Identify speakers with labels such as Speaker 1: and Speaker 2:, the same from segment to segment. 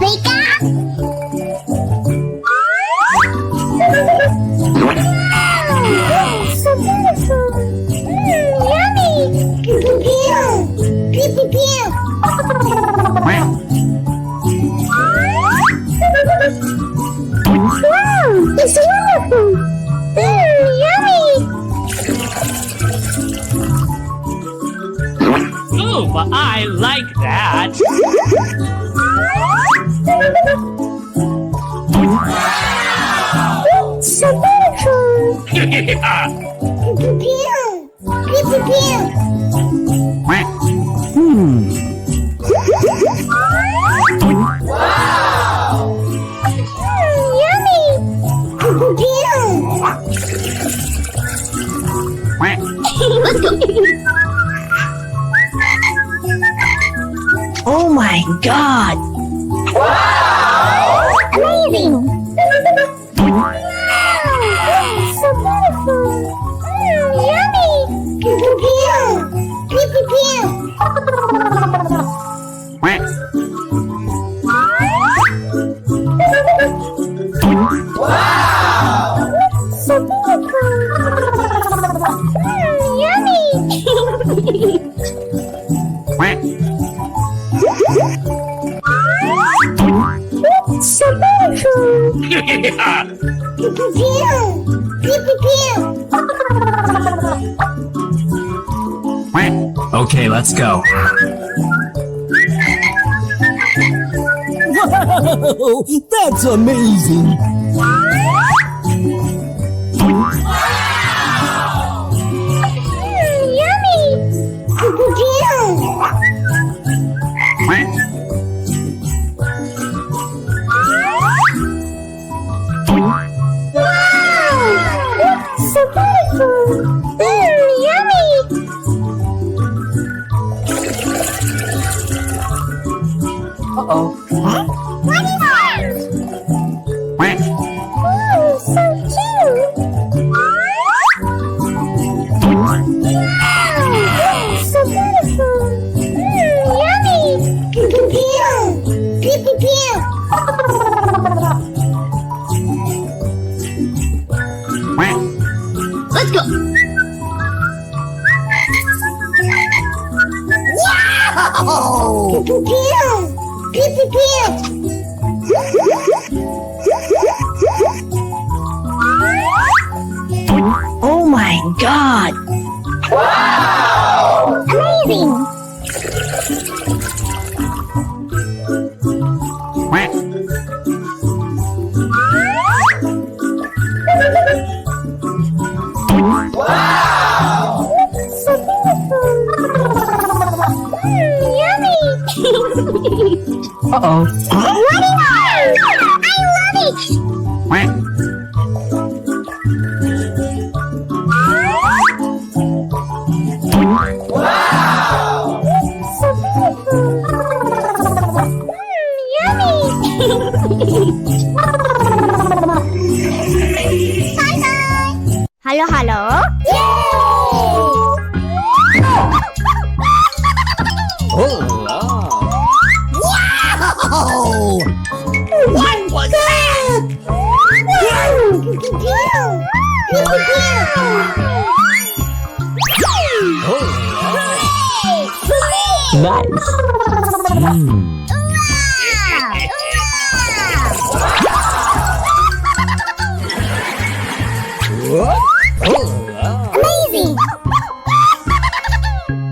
Speaker 1: 먹어볼까? So beautiful. Yummy. Pew pew pew pew. Wow, it's wonderful. Yummy.
Speaker 2: Oh, but I like that.
Speaker 1: It's so beautiful. Pew pew pew pew. Yummy. Pew pew. Let's go.
Speaker 3: Oh my god!
Speaker 1: Amazing! Wow! So beautiful! Yummy! Pew pew pew! Pew pew pew! Wow! So beautiful! Yummy! So beautiful! Pew pew pew! Pew pew pew!
Speaker 2: Okay, let's go.
Speaker 4: Wow, that's amazing!
Speaker 1: Yummy! Pew pew pew! Wow! So beautiful! Yummy!
Speaker 3: Uh-oh. Huh?
Speaker 1: What is that? Oh, so cute! Wow! So beautiful! Yummy! Pew pew pew! Pew pew pew! Let's go!
Speaker 4: Wow!
Speaker 1: Pew pew pew! Pew pew pew!
Speaker 3: Oh my god!
Speaker 1: Amazing! So beautiful! Yummy!
Speaker 3: Uh-oh.
Speaker 1: What is that? I love it! So beautiful! Yummy! Bye-bye! Hello, hello?
Speaker 4: Wow!
Speaker 1: What was that?
Speaker 3: Nice.
Speaker 1: Amazing!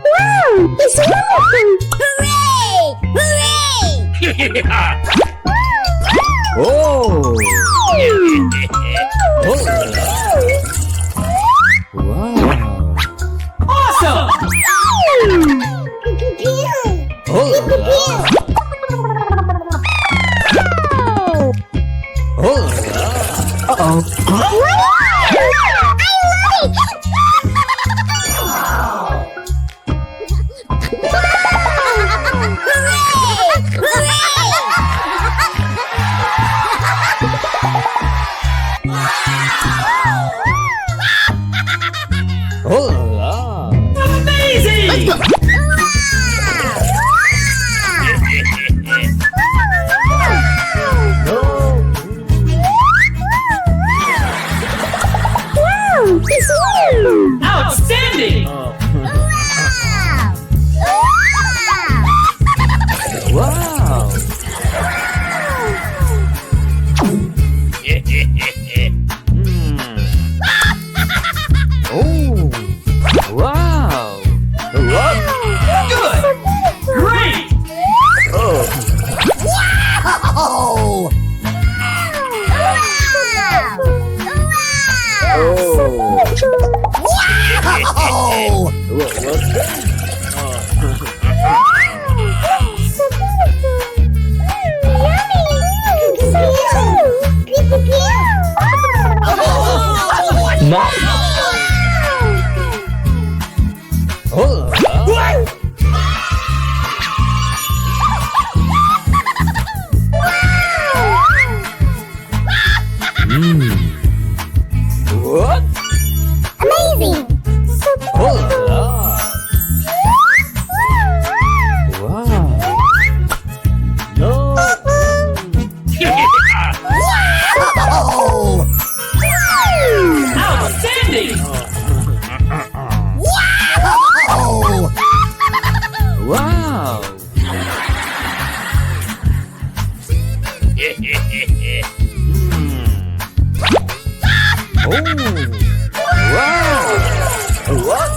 Speaker 1: Wow! It's wonderful! Hooray! Hooray!
Speaker 4: Oh!
Speaker 2: Awesome!
Speaker 3: Uh-oh.
Speaker 2: Amazing!
Speaker 1: Let's go!
Speaker 2: What's that?
Speaker 1: So beautiful. Yummy. So cute.
Speaker 3: Nice.
Speaker 2: What?
Speaker 1: Amazing. So beautiful.
Speaker 2: Wow. No. Outstanding. Wow. Oh. Wow. What?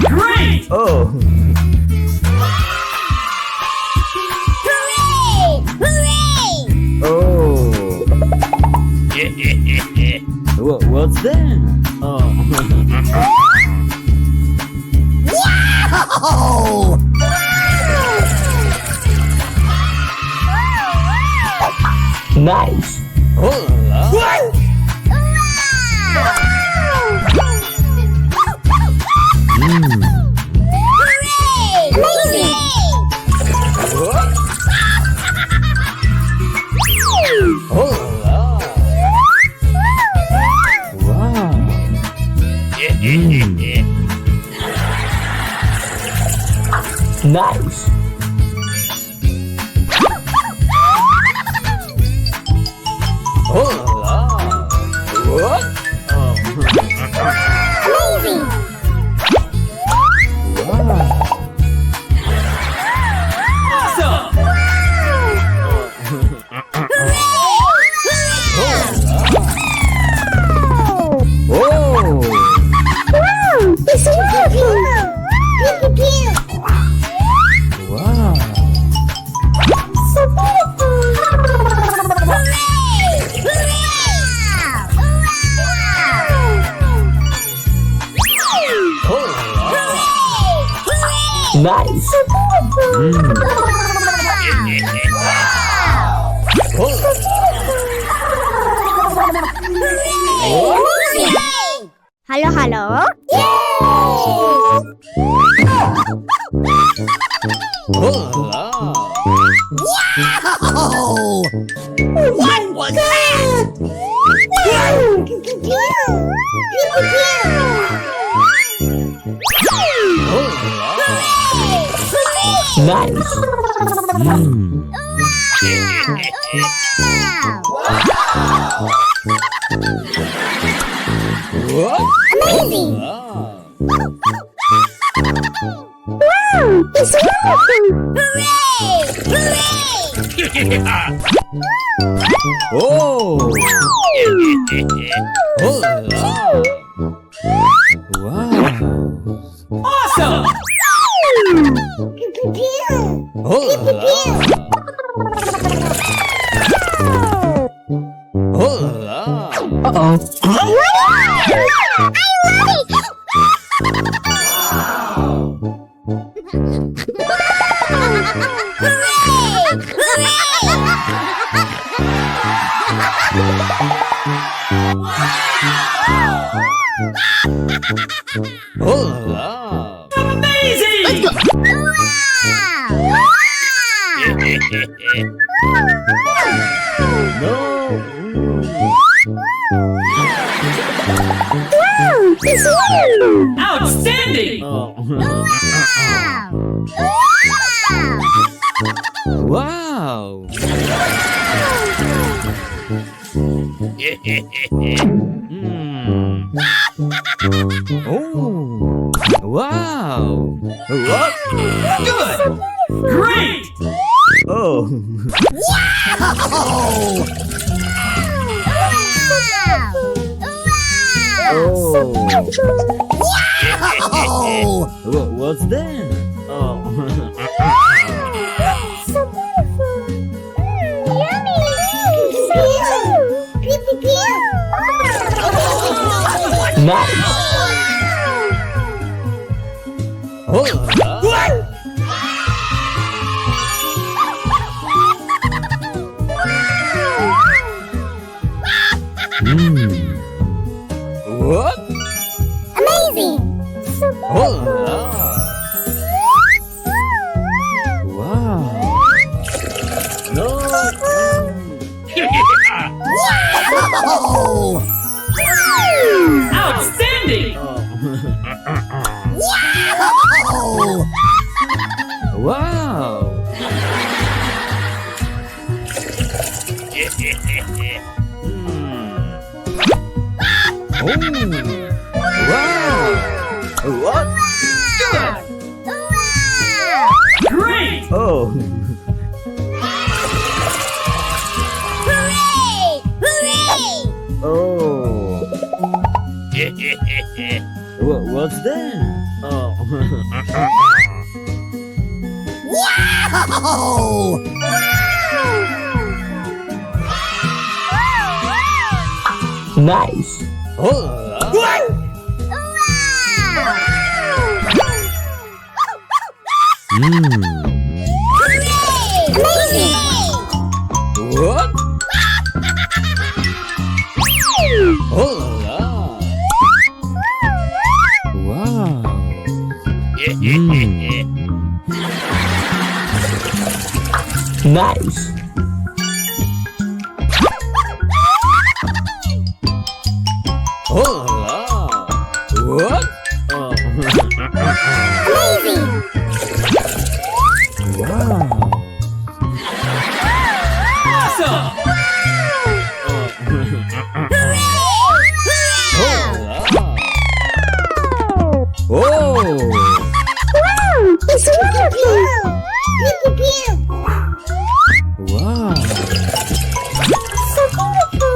Speaker 2: Great. Oh.
Speaker 1: Hooray!
Speaker 2: Oh. What's that? Oh.
Speaker 3: Nice. Nice.
Speaker 1: It's wonderful.
Speaker 2: Wow.
Speaker 1: So beautiful.
Speaker 3: Nice.
Speaker 1: Hello, hello.
Speaker 4: What was that?
Speaker 3: Nice.
Speaker 1: Amazing! Wow! It's wonderful! Hooray!
Speaker 2: Oh. Wow. Awesome.
Speaker 3: Uh-oh.
Speaker 2: Amazing. Outstanding. Wow. Oh. Wow. What? Good. Great. Oh. What's that? Oh.
Speaker 1: So beautiful. Yummy. So
Speaker 3: Nice.
Speaker 2: Oh, what?
Speaker 1: Amazing!
Speaker 2: Oh, wow. No. Outstanding. Wow. Oh. Wow. What? Good. Great. Oh.
Speaker 1: Hooray! Hooray!
Speaker 2: Oh. What's that? Oh.
Speaker 4: Wow!
Speaker 3: Nice.
Speaker 2: Oh. What? Oh. Wow.
Speaker 3: Nice.
Speaker 2: Oh. What? Oh. Wow. Awesome. Oh.
Speaker 1: It's wonderful! Pew, pew,
Speaker 2: Wow.
Speaker 1: so beautiful!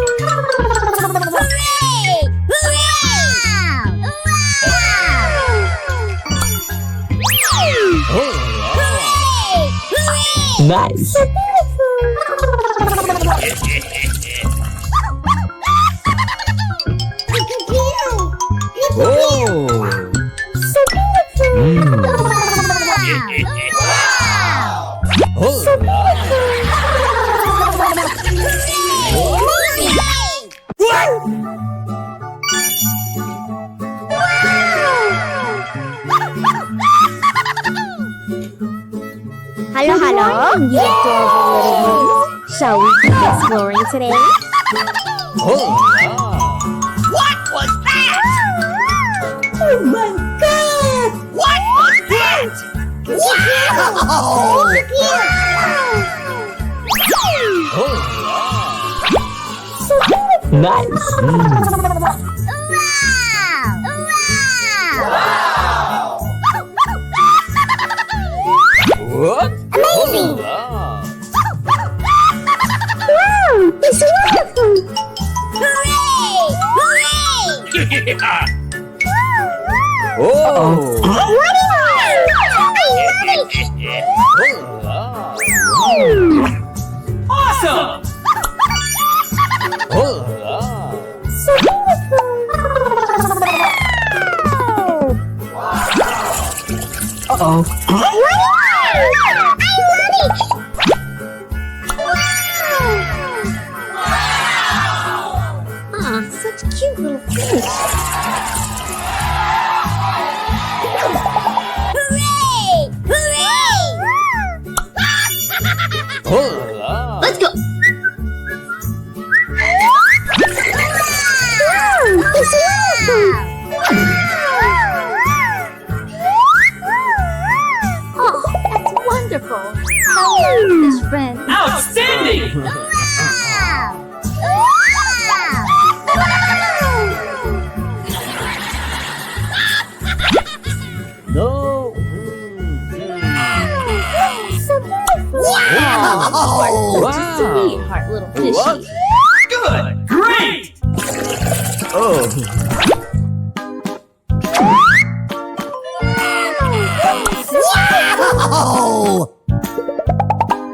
Speaker 1: Hooray! Hooray!
Speaker 3: Nice.
Speaker 1: So beautiful!
Speaker 2: Oh.
Speaker 1: So beautiful!
Speaker 2: Oh.
Speaker 1: Hello, hello. You adorable little ones. Shall we keep exploring today?
Speaker 2: Oh.
Speaker 4: What was that? Oh my god! What was that? Wow!
Speaker 3: Nice.
Speaker 2: What?
Speaker 1: Amazing!
Speaker 2: Oh.
Speaker 1: Wow! It's wonderful! Hooray! Hooray!
Speaker 2: Oh.
Speaker 1: What is it?
Speaker 2: Awesome. Oh.
Speaker 1: So beautiful!
Speaker 3: Uh-oh.
Speaker 1: I love it! Wow! Such cute little fish! Hooray! Hooray!
Speaker 2: Oh.
Speaker 1: Let's go! Wow! It's wonderful! Oh, that's wonderful! How nice, fish friend!
Speaker 2: Outstanding. No.
Speaker 1: So beautiful!
Speaker 2: Wow.
Speaker 1: Sweetheart little fishy!
Speaker 2: What? Good. Great. Oh.
Speaker 4: Wow!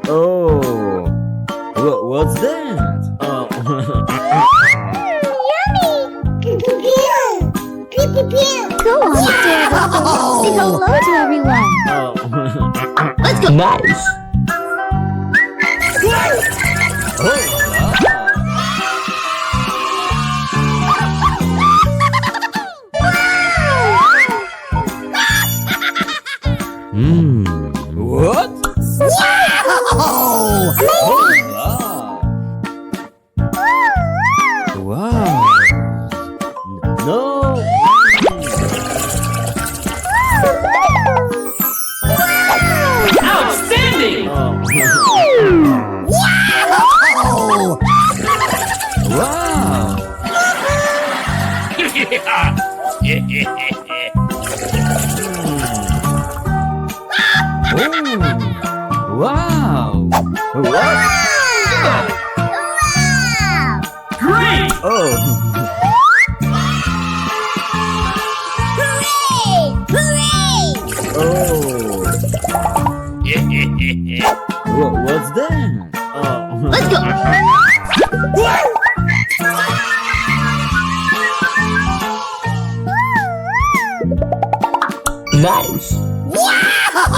Speaker 2: Oh. What's that? Oh.
Speaker 1: Yummy! Go on, adorable. Say hello to everyone.
Speaker 2: Oh.
Speaker 1: Let's go.
Speaker 3: Nice.
Speaker 2: What?
Speaker 4: Oh!
Speaker 2: Wow. No.
Speaker 3: Outstanding.
Speaker 4: Oh!
Speaker 2: Wow. Oh. Wow. What?
Speaker 3: Great.
Speaker 2: Oh. Oh. What's that? Oh.
Speaker 1: Let's go.
Speaker 3: Nice.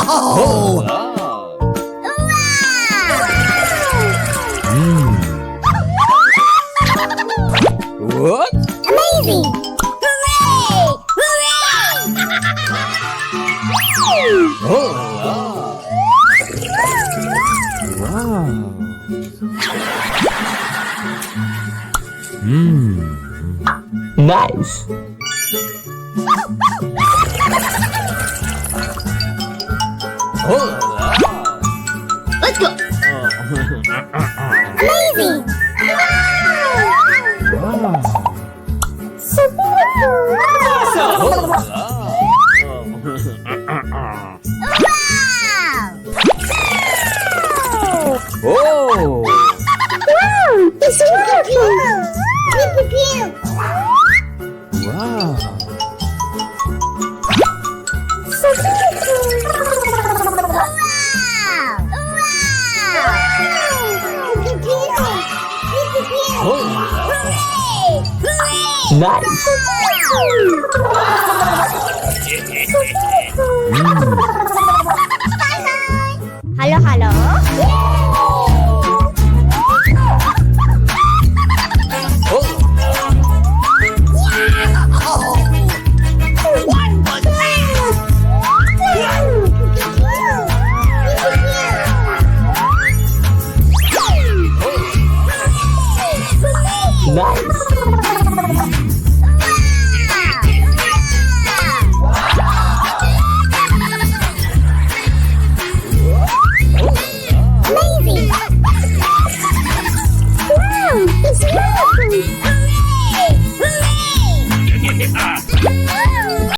Speaker 4: Oh!
Speaker 2: What?
Speaker 1: Amazing.
Speaker 2: Oh. Wow.
Speaker 3: Nice.
Speaker 1: Let's go. Amazing.
Speaker 2: Wow.
Speaker 1: So beautiful. Wow.
Speaker 2: Oh.
Speaker 1: Wow. It's wonderful. Pew, pew,
Speaker 2: Wow.
Speaker 1: so beautiful. Wow.
Speaker 3: Nice.
Speaker 1: Hello, hello.
Speaker 3: Nice.
Speaker 1: Amazing! Wow, it's wonderful! Hooray! Hooray!